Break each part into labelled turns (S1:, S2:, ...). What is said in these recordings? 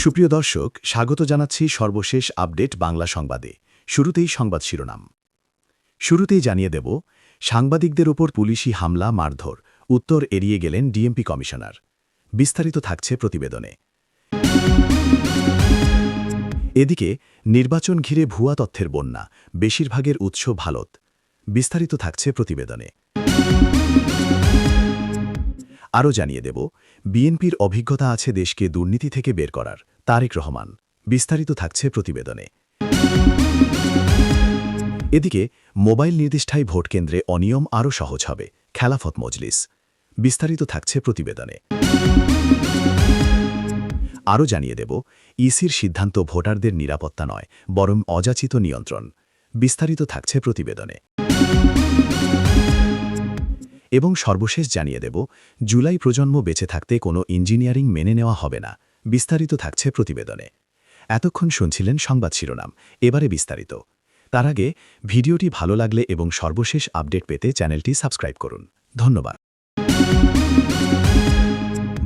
S1: সুপ্রিয় দর্শক, স্বাগত জানাচ্ছি সর্বশেষ আপডেট বাংলা সংবাদে। শুরুতেই সংবাদ শিরোনাম। শুরুতেই জানিয়ে দেব, সাংবাদিকদের ওপর পুলিশি হামলা মারধর, উত্তর এড়িয়ে গেলেন ডিএমপি কমিশনার। বিস্তারিত থাকছে প্রতিবেদনে। এদিকে নির্বাচন ঘিরে ভুয়া তথ্যের বন্যা, বেশিরভাগের উৎস ভারত। বিস্তারিত থাকছে প্রতিবেদনে। আরও জানিয়ে দেব, বিএনপির অভিজ্ঞতা আছে দেশকে দুর্নীতি থেকে বের করার, তারেক রহমান। বিস্তারিত থাকছে প্রতিবেদনে। এদিকে মোবাইল নির্দিষ্টায় ভোটকেন্দ্রে অনিয়ম আরও সহজ হবে, খেলাফত মজলিস। বিস্তারিত থাকছে প্রতিবেদনে। আরও জানিয়ে দেব, ইসির সিদ্ধান্ত ভোটারদের নিরাপত্তা নয়, বরং অযাচিত নিয়ন্ত্রণ। বিস্তারিত থাকছে প্রতিবেদনে। এবং সর্বশেষ জানিয়ে দেব, জুলাই প্রজন্ম বেঁচে থাকতে কোনো ইঞ্জিনিয়ারিং মেনে নেওয়া হবে না। বিস্তারিত থাকছে প্রতিবেদনে। এতক্ষণ শুনছিলেন সংবাদ শিরোনাম, এবারে বিস্তারিত। তার আগে ভিডিওটি ভালো লাগলে এবং সর্বশেষ আপডেট পেতে চ্যানেলটি সাবস্ক্রাইব করুন। ধন্যবাদ।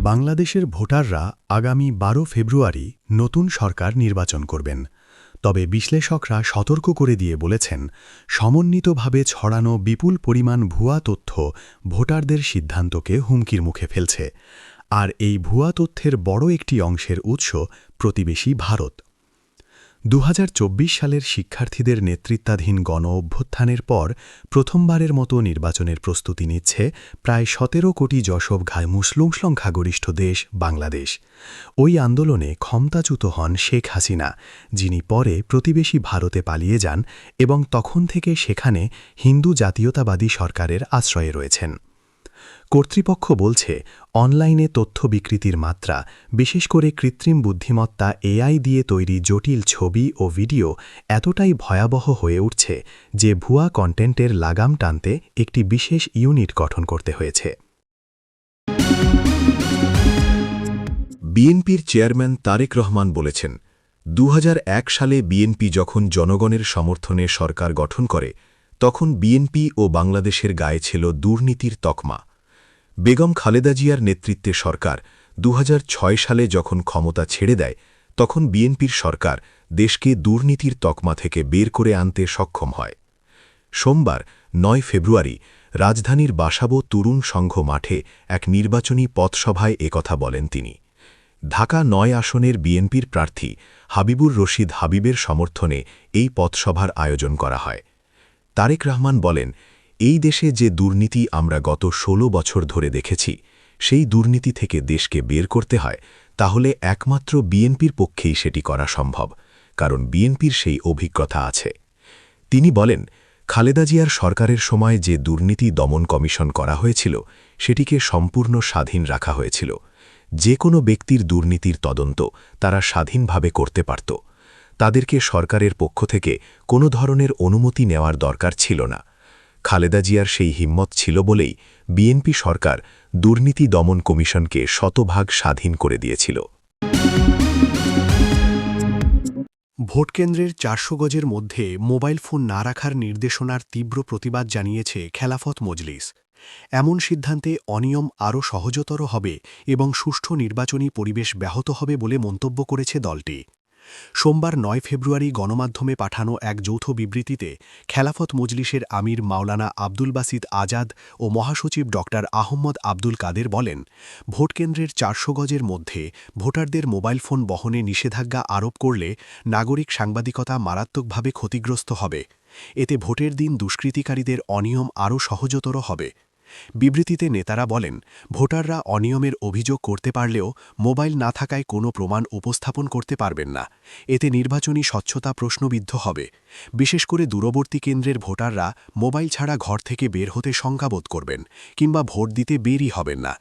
S2: বাংলাদেশের ভোটাররা আগামী 12 ফেব্রুয়ারি নতুন সরকার নির্বাচন করবেন। তবে বিশ্লেষকরা সতর্ক করে দিয়ে বলেছেন, সমন্বিতভাবে ছড়ানো বিপুল পরিমাণ ভুয়া তথ্য ভোটারদের সিদ্ধান্তকে হুমকির মুখে ফেলছে। আর এই ভুয়া তথ্যের বড় একটি অংশের উৎস প্রতিবেশী ভারত। 2024 সালের শিক্ষার্থীদের নেতৃত্বাধীন গণ অভ্যুত্থানের পর প্রথমবারের মতো নির্বাচনের প্রস্তুতি নিচ্ছে প্রায় 17 কোটি মুসলিম সংখ্যাগরিষ্ঠ দেশ বাংলাদেশ। ওই আন্দোলনে ক্ষমতাচ্যুত হন শেখ হাসিনা, যিনি পরে প্রতিবেশী ভারতে পালিয়ে যান এবং তখন থেকে সেখানে হিন্দু জাতীয়তাবাদী সরকারের আশ্রয়ে রয়েছেন। কর্তৃপক্ষ বলছে, অনলাইনে তথ্য বিকৃতির মাত্রা, বিশেষ করে কৃত্রিম বুদ্ধিমত্তা এআই দিয়ে তৈরি জটিল ছবি ও ভিডিও এতটাই ভয়াবহ হয়ে উঠছে যে ভুয়া কন্টেন্টের লাগাম টানতে একটি বিশেষ ইউনিট গঠন করতে হয়েছে।
S3: বিএনপির চেয়ারম্যান তারেক রহমান বলেছেন, 2001 সালে বিএনপি যখন জনগণের সমর্থনে সরকার গঠন করে, তখন বিএনপি ও বাংলাদেশের গায়ে ছিল দুর্নীতির তকমা। বেগম খালেদা জিয়ার নেতৃত্বে সরকার 2006 সালে যখন ক্ষমতা ছেড়ে দেয়, তখন বিএনপির সরকার দেশকে দুর্নীতির তকমা থেকে বের করে আনতে সক্ষম হয়। সোমবার 9 ফেব্রুয়ারি রাজধানীর বাসাবো তরুণ সংঘ মাঠে এক নির্বাচনী পথসভায় একথা বলেন তিনি। ঢাকা 9 আসনের বিএনপির প্রার্থী হাবিবুর রশিদ হাবিবের সমর্থনে এই পথসভার আয়োজন করা হয়। তারেক রহমান বলেন, এই দেশে যে দুর্নীতি আমরা গত 16 বছর ধরে দেখেছি, সেই দুর্নীতি থেকে দেশকে বের করতে হয়, তাহলে একমাত্র বিএনপির পক্ষেই সেটি করা সম্ভব, কারণ বিএনপির সেই অভিজ্ঞতা আছে। তিনি বলেন, খালেদা জিয়ার সরকারের সময় যে দুর্নীতি দমন কমিশন করা হয়েছিল, সেটিকে সম্পূর্ণ স্বাধীন রাখা হয়েছিল। যে কোনো ব্যক্তির দুর্নীতির তদন্ত তারা স্বাধীনভাবে করতে পারত। তাদেরকে সরকারের পক্ষ থেকে কোনো ধরনের অনুমতি নেওয়ার দরকার ছিল না। খালেদা জিয়ার সেই হিম্মত ছিল বলেই বিএনপি সরকার দুর্নীতি দমন কমিশনকে শতভাগ স্বাধীন করে দিয়েছিল।
S2: ভোটকেন্দ্রের 400 গজের মধ্যে মোবাইল ফোন না রাখার নির্দেশনার তীব্র প্রতিবাদ জানিয়েছে খেলাফত মজলিস। এমন সিদ্ধান্তে অনিয়ম আরও সহজতর হবে এবং সুষ্ঠু নির্বাচনী পরিবেশ ব্যাহত হবে বলে মন্তব্য করেছে দলটি। সোমবার 9 ফেব্রুয়ারি গণমাধ্যমে পাঠানো এক যৌথ বিবৃতিতে খেলাফত মজলিসের আমির মাওলানা আব্দুল বাসিত আজাদ ও মহাসচিব ড আহম্মদ আব্দুল কাদের বলেন, ভোটকেন্দ্রের 400 গজের মধ্যে ভোটারদের মোবাইল ফোন বহনে নিষেধাজ্ঞা আরোপ করলে নাগরিক সাংবাদিকতা মারাত্মকভাবে ক্ষতিগ্রস্ত হবে। এতে ভোটের দিন দুষ্কৃতিকারীদের অনিয়ম আরও সহজতর হবে। বিবৃতিতে নেতারা বলেন, ভোটাররা অনিয়মের অভিযোগ করতে পারলেও মোবাইল না থাকায় কোনো প্রমাণ উপস্থাপন করতে পারবেন না। এতে নির্বাচনী স্বচ্ছতা প্রশ্নবিদ্ধ হবে। বিশেষ করে দূরবর্তী কেন্দ্রের ভোটাররা মোবাইল ছাড়া ঘর থেকে বের হতে শঙ্কাবোধ করবেন কিংবা ভোট দিতে বেরই হবেন না।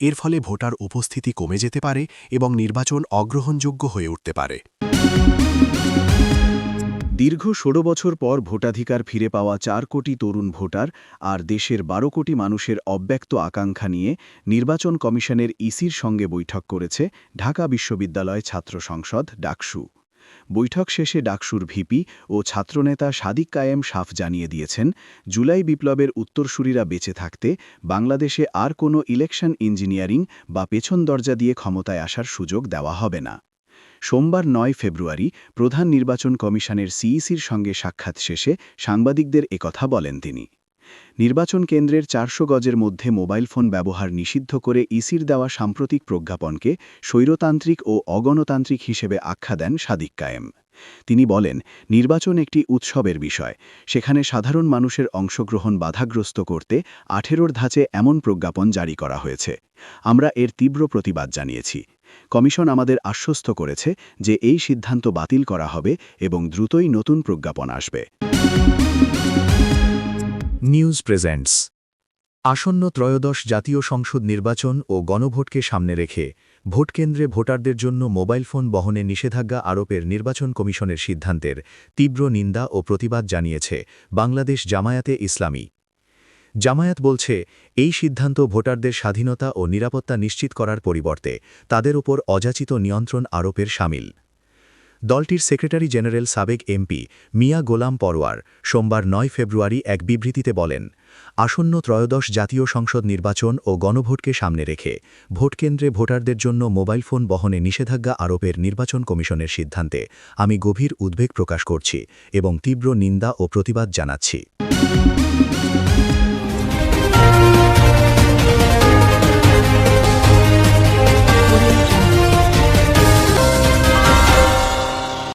S2: এর ফলে ভোটার উপস্থিতি কমে যেতে পারে এবং নির্বাচন অগ্রহণযোগ্য হয়ে উঠতে পারে।
S1: দীর্ঘ 16 বছর পর ভোটাধিকার ফিরে পাওয়া 4 কোটি তরুণ ভোটার আর দেশের 12 কোটি মানুষের অব্যক্ত আকাঙ্ক্ষা নিয়ে নির্বাচন কমিশনের ইসির সঙ্গে বৈঠক করেছে ঢাকা বিশ্ববিদ্যালয় ছাত্র সংসদ ডাকসু। বৈঠক শেষে ডাকসুর ভিপি ও ছাত্রনেতা সাদিক কায়েম সাফ জানিয়ে দিয়েছেন, জুলাই বিপ্লবের উত্তরসূরিরা বেঁচে থাকতে বাংলাদেশে আর কোনো ইলেকশন ইঞ্জিনিয়ারিং বা পেছন দরজা দিয়ে ক্ষমতায় আসার সুযোগ দেওয়া হবে না। সোমবার ৯ ফেব্রুয়ারি প্রধান নির্বাচন কমিশনের সিইসির সঙ্গে সাক্ষাৎ শেষে সাংবাদিকদের একথা বলেন তিনি। নির্বাচন কেন্দ্রের ৪০০ গজের মধ্যে মোবাইল ফোন ব্যবহার নিষিদ্ধ করে ইসির দেওয়া সাম্প্রতিক প্রজ্ঞাপনকে স্বৈরতান্ত্রিক ও অগণতান্ত্রিক হিসেবে আখ্যা দেন সাদিক কায়েম। তিনি বলেন, নির্বাচন একটি উৎসবের বিষয়, সেখানে সাধারণ মানুষের অংশগ্রহণ বাধাগ্রস্ত করতে ১৮ ধাঁচে এমন প্রজ্ঞাপন জারি করা হয়েছে। আমরা এর তীব্র প্রতিবাদ জানিয়েছি। কমিশন আমাদের আশ্বস্ত করেছে যে এই সিদ্ধান্ত বাতিল করা হবে এবং দ্রুতই নতুন প্রজ্ঞাপন আসবে।
S4: News presents. আসন্ন ত্রয়োদশ জাতীয় সংসদ নির্বাচন ও গণভোটকে সামনে রেখে ভোটকেন্দ্রে ভোটারদের জন্য মোবাইল ফোন বহনে নিষেধাজ্ঞা আরোপের নির্বাচন কমিশনের সিদ্ধান্তের তীব্র নিন্দা ও প্রতিবাদ জানিয়েছে বাংলাদেশ জামায়াতে ইসলামী। জামায়াত বলছে, এই সিদ্ধান্ত ভোটারদের স্বাধীনতা ও নিরাপত্তা নিশ্চিত করার পরিবর্তে তাদের ওপর অযাচিত নিয়ন্ত্রণ আরোপের শামিল। দলটির সেক্রেটারি জেনারেল সাবেক এমপি মিয়া গোলাম পরওয়ার সোমবার ৯ ফেব্রুয়ারি এক বিবৃতিতে বলেন, আসন্ন ত্রয়োদশ জাতীয় সংসদ নির্বাচন ও গণভোটকে সামনে রেখে ভোটকেন্দ্রে ভোটারদের জন্য মোবাইল ফোন বহনে নিষেধাজ্ঞা আরোপের নির্বাচন কমিশনের সিদ্ধান্তে আমি গভীর উদ্বেগ প্রকাশ করছি এবং তীব্র নিন্দা ও প্রতিবাদ জানাচ্ছি।